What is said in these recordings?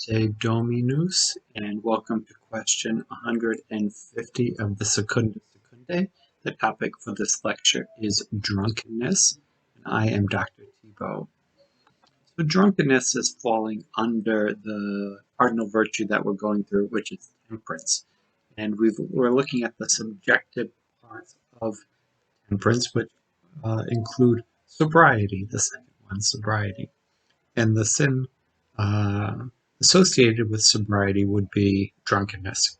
Te Dominus, and welcome to question 150 of the Secunda Secundae. The topic for this lecture is drunkenness, and I am Dr. Thibault. So drunkenness is falling under the cardinal virtue that we're going through, which is temperance. And we're looking at the subjective parts of temperance, which include sobriety, the second one, sobriety. And the sin associated with sobriety would be drunkenness.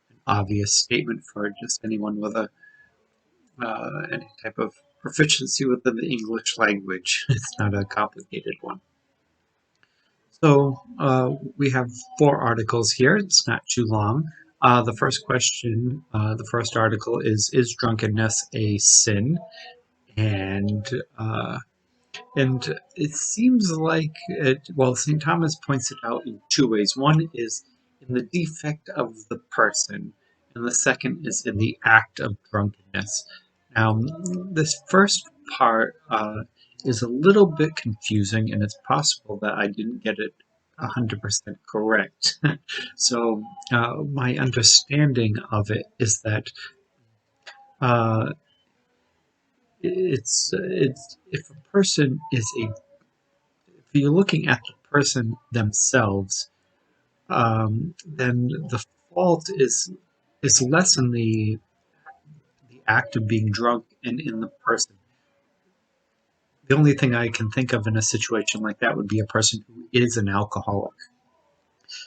An obvious statement for just anyone with any type of proficiency within the English language. It's not a complicated one. So we have 4 articles here. It's not too long. The first question, the first article is drunkenness a sin? And it seems like, St. Thomas points it out in 2 ways. One is in the defect of the person, and the second is in the act of drunkenness. Now, this first part is a little bit confusing, and it's possible that I didn't get it 100% correct. So my understanding of it is that it's if a person is if you're looking at the person themselves, then the fault is less in the act of being drunk and in the person. The only thing I can think of in a situation like that would be a person who is an alcoholic.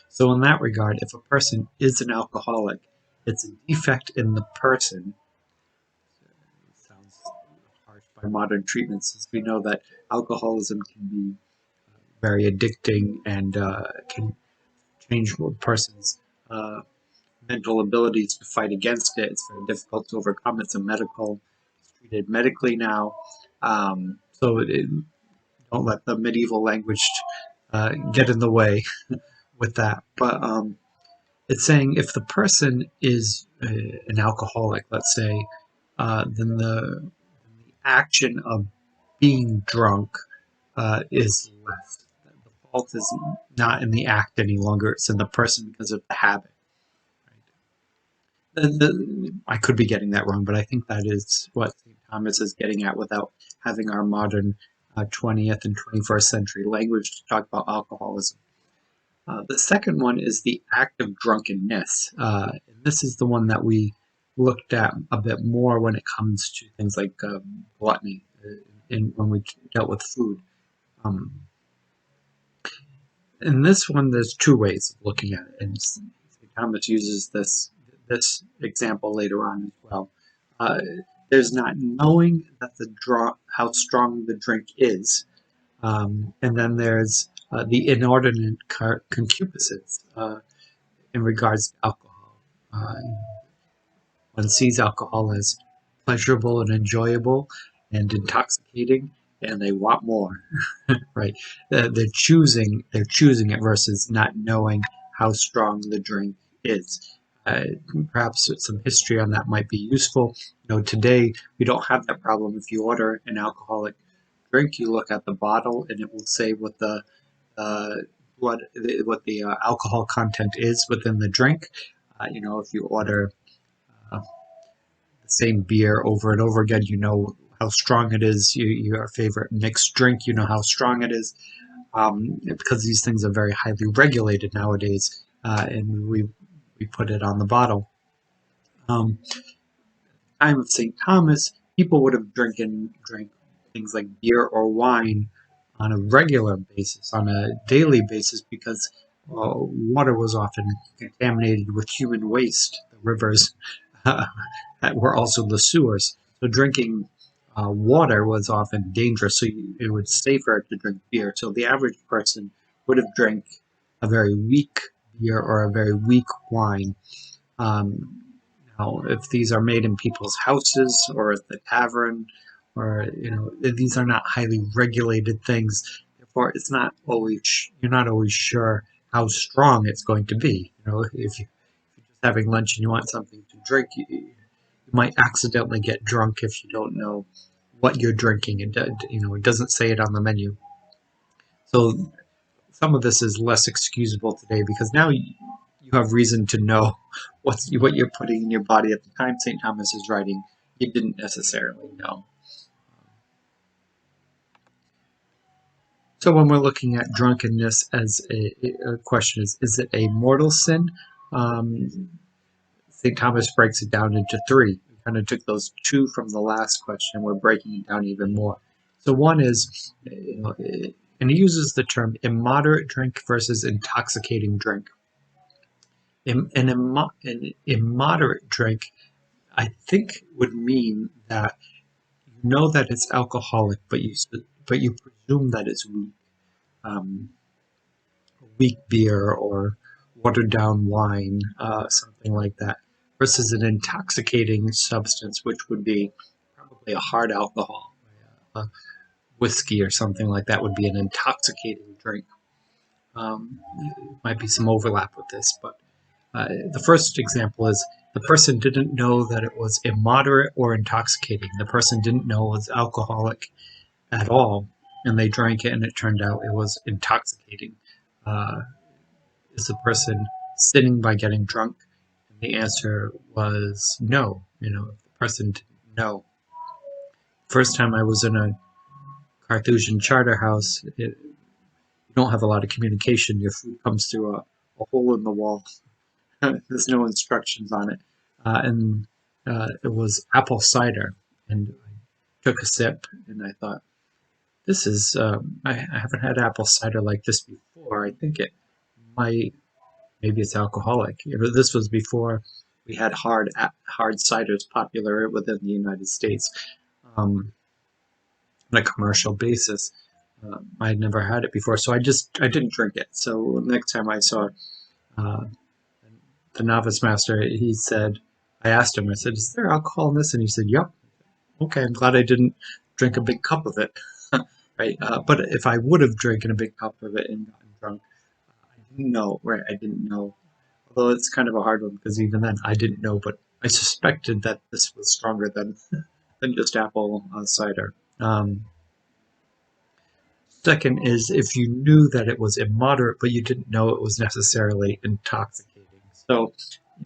So in that regard, if a person is an alcoholic, it's a defect in the person. It sounds harsh by modern treatments, as we know that alcoholism can be very addicting and can change a person's mental abilities to fight against it. It's very difficult to overcome. It's treated medically now. So don't let the medieval language get in the way with that. But it's saying if the person is an alcoholic, let's say, then the action of being drunk is less. The fault is not in the act any longer, it's in the person because of the habit. Right? I could be getting that wrong, but I think that is what St. Thomas is getting at without having our modern 20th and 21st century language to talk about alcoholism. The second one is the act of drunkenness. And this is the one that we looked at a bit more when it comes to things like gluttony, when we dealt with food. In this one, there's 2 ways of looking at it, and St. Thomas uses this example later on as well. There's not knowing that how strong the drink is, and then there's the inordinate concupiscence in regards to alcohol. One sees alcohol as pleasurable and enjoyable and intoxicating, and they want more. Right? They're choosing it versus not knowing how strong the drink is. Perhaps some history on that might be useful. Today we don't have that problem. If you order an alcoholic drink, you look at the bottle and it will say what the alcohol content is within the drink. If you order the same beer over and over again, you know how strong it is. Your favorite mixed drink, you know how strong it is, because these things are very highly regulated nowadays, and we put it on the bottle. Time of St. Thomas, people would have drank things like beer or wine on a regular basis, on a daily basis, because water was often contaminated with human waste. The rivers that were also the sewers. So drinking water was often dangerous, so it was safer to drink beer. So the average person would have drank a very weak beer or a very weak wine. Now, if these are made in people's houses or at the tavern, or these are not highly regulated things, therefore it's not always you're not always sure how strong it's going to be. If you're just having lunch and you want something to drink, you might accidentally get drunk if you don't know what you're drinking. It doesn't say it on the menu. So some of this is less excusable today because now you have reason to know what you're putting in your body. At the time St. Thomas is writing, you didn't necessarily know. So when we're looking at drunkenness as a question is it a mortal sin? St. Thomas breaks it down into three. We kind of took those two from the last question. We're breaking it down even more. So one is, and he uses the term immoderate drink versus intoxicating drink. An immoderate drink, I think, would mean that you know that it's alcoholic, but you presume that it's weak beer or watered down wine, something like that, versus an intoxicating substance, which would be probably a hard alcohol, whiskey or something like that would be an intoxicating drink. Might be some overlap with this, but the first example is the person didn't know that it was immoderate or intoxicating. The person didn't know it was alcoholic at all, and they drank it, and it turned out it was intoxicating. Is the person sinning by getting drunk? And the answer was no. The person didn't know. First time I was in a Carthusian charter house, you don't have a lot of communication. Your food comes through a hole in the wall. There's no instructions on it. And it was apple cider. And I took a sip, and I thought, this is, I haven't had apple cider like this before. I think it might, maybe it's alcoholic. This was before we had hard ciders popular within the United States on a commercial basis. I had never had it before, so I didn't drink it. So next time I saw the novice master, I asked him, I said, is there alcohol in this? And he said, yep. Okay, I'm glad I didn't drink a big cup of it. Right? But if I would have drinking a big cup of it and gotten drunk, I didn't know, right? I didn't know. Although it's kind of a hard one because even then I didn't know, but I suspected that this was stronger than just apple cider. Second is if you knew that it was immoderate, but you didn't know it was necessarily intoxicating. So,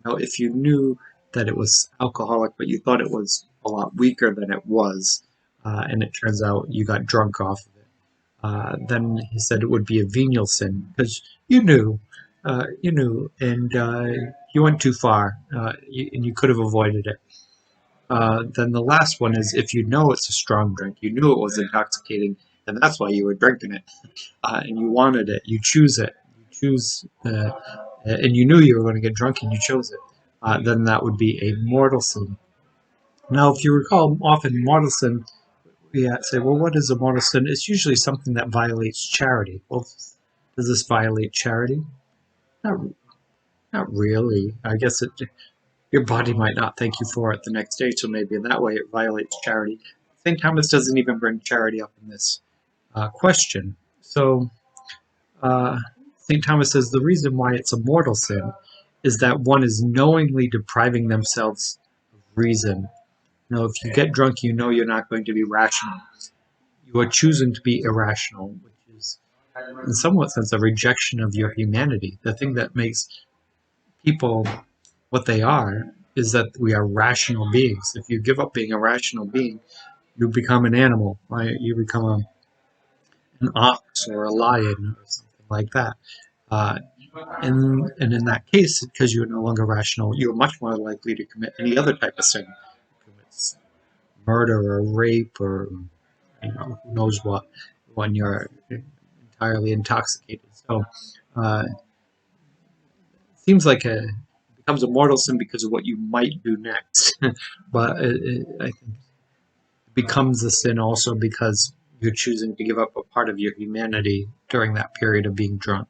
if you knew that it was alcoholic, but you thought it was a lot weaker than it was, and it turns out you got drunk off of it, then he said it would be a venial sin because you knew, and you went too far, and you could have avoided it. Then the last one is if you know it's a strong drink, you knew it was intoxicating, and that's why you were drinking it, and you wanted it, you choose it, and you knew you were going to get drunk and you chose it, then that would be a mortal sin. Now, if you recall, often mortal sin, we say, well, what is a mortal sin? It's usually something that violates charity. Well, does this violate charity? Not really. I guess your body might not thank you for it the next day, so maybe in that way it violates charity. St. Thomas doesn't even bring charity up in this question. So St. Thomas says the reason why it's a mortal sin is that one is knowingly depriving themselves of reason. If you get drunk, you know you're not going to be rational. You are choosing to be irrational, which is, in somewhat sense, a rejection of your humanity. The thing that makes people what they are is that we are rational beings. If you give up being a rational being, you become an animal, right? You become an ox or a lion or something like that. And in that case, because you're no longer rational, you're much more likely to commit any other type of sin. Murder or rape or who knows what when you're entirely intoxicated. So it seems like it becomes a mortal sin because of what you might do next. But I think it becomes a sin also because you're choosing to give up a part of your humanity during that period of being drunk.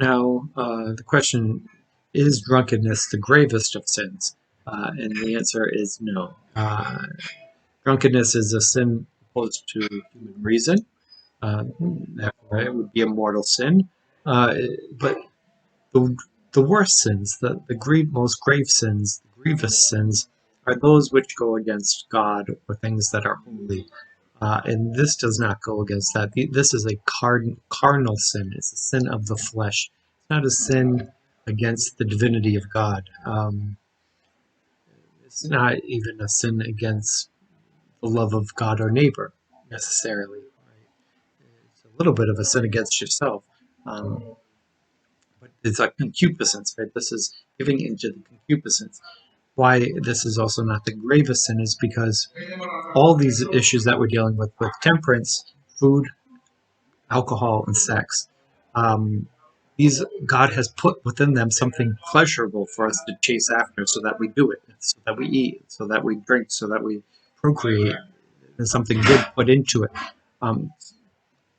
Now, the question, is drunkenness the gravest of sins? And the answer is no. Drunkenness is a sin opposed to human reason. Therefore, it would be a mortal sin. But the worst sins, the most grave sins, the grievous sins, are those which go against God or things that are holy. And this does not go against that. This is a carnal sin. It's a sin of the flesh. It's not a sin against the divinity of God. It's not even a sin against the love of God or neighbor, necessarily. Right? It's a little bit of a sin against yourself. But it's a concupiscence, right? This is giving into the concupiscence. Why this is also not the gravest sin is because all these issues that we're dealing with temperance, food, alcohol, and sex, these God has put within them something pleasurable for us to chase after, so that we do it, so that we eat, so that we drink, so that we procreate. There's something good put into it.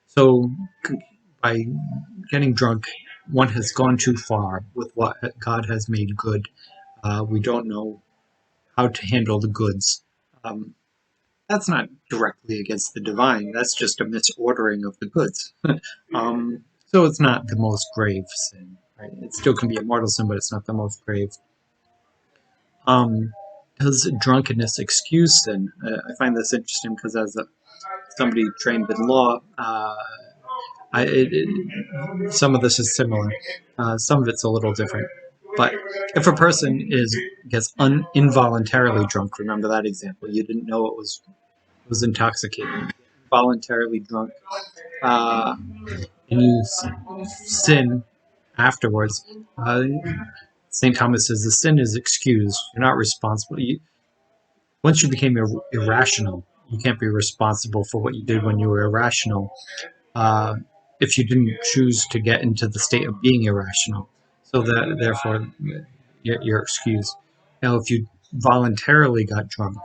So by getting drunk, one has gone too far with what God has made good. We don't know how to handle the goods. That's not directly against the divine. That's just a misordering of the goods. So it's not the most grave sin. Right? It still can be a mortal sin, but it's not the most grave. Does drunkenness excuse sin? I find this interesting because as somebody trained in law, some of this is similar. Some of it's a little different. But if a person gets involuntarily drunk, remember that example. You didn't know it was intoxicating. Voluntarily drunk, and you sin afterwards. St. Thomas says the sin is excused. You're not responsible. Once you became irrational, you can't be responsible for what you did when you were irrational. If you didn't choose to get into the state of being irrational. So that therefore you're excused. Now, if you voluntarily got drunk,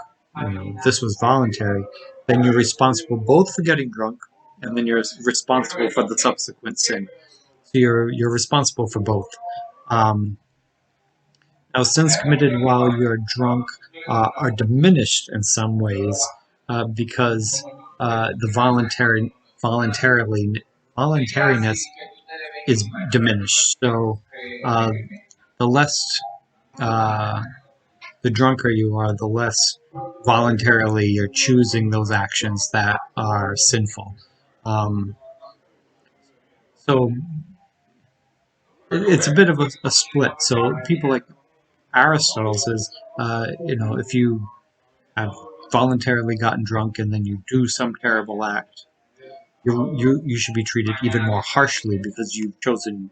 this was voluntary, then you're responsible both for getting drunk and then you're responsible for the subsequent sin. So you're responsible for both. Now, sins committed while you're drunk are diminished in some ways because the voluntariness is diminished. So the less the drunker you are, the less voluntarily you're choosing those actions that are sinful. So it's a bit of a split. So people like Aristotle says, if you have voluntarily gotten drunk and then you do some terrible act, you should be treated even more harshly because you've chosen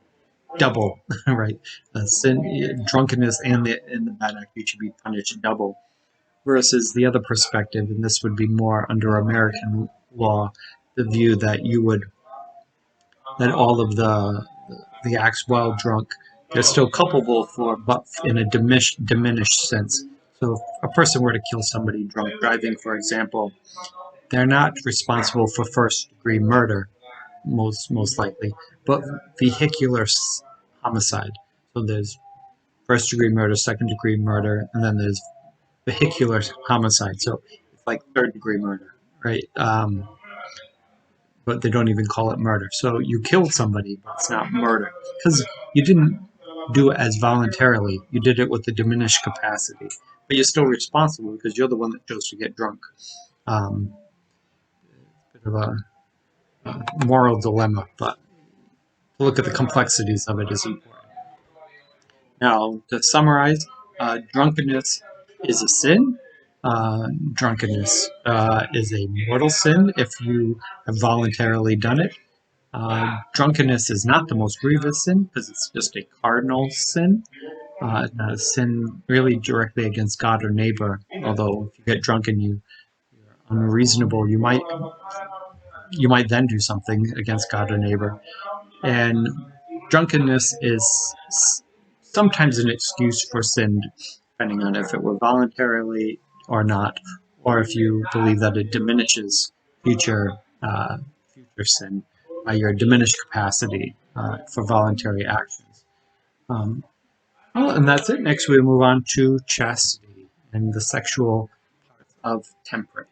double, right? Sin, drunkenness, and the bad act, you should be punished double. Versus the other perspective, and this would be more under American law, the view that that all of the acts while drunk, they're still culpable for, but in a diminished sense. So if a person were to kill somebody drunk driving, for example, they're not responsible for first-degree murder, most likely, but vehicular homicide. So there's first-degree murder, second-degree murder, and then there's vehicular homicide. So it's like third-degree murder, right? But they don't even call it murder. So you killed somebody, but it's not murder because you didn't do it as voluntarily. You did it with a diminished capacity, but you're still responsible because you're the one that chose to get drunk. Bit of a moral dilemma, but to look at the complexities of it is important. Now, to summarize, drunkenness is a sin. Drunkenness is a mortal sin if you have voluntarily done it. Drunkenness is not the most grievous sin because it's just a cardinal sin, not a sin really directly against God or neighbor. Although if you get drunk and you're unreasonable, you might then do something against God or neighbor. And drunkenness is sometimes an excuse for sin, depending on if it were voluntarily or not, or if you believe that it diminishes future sin by your diminished capacity for voluntary actions. And that's it. Next, we move on to chastity and the sexual part of temperance.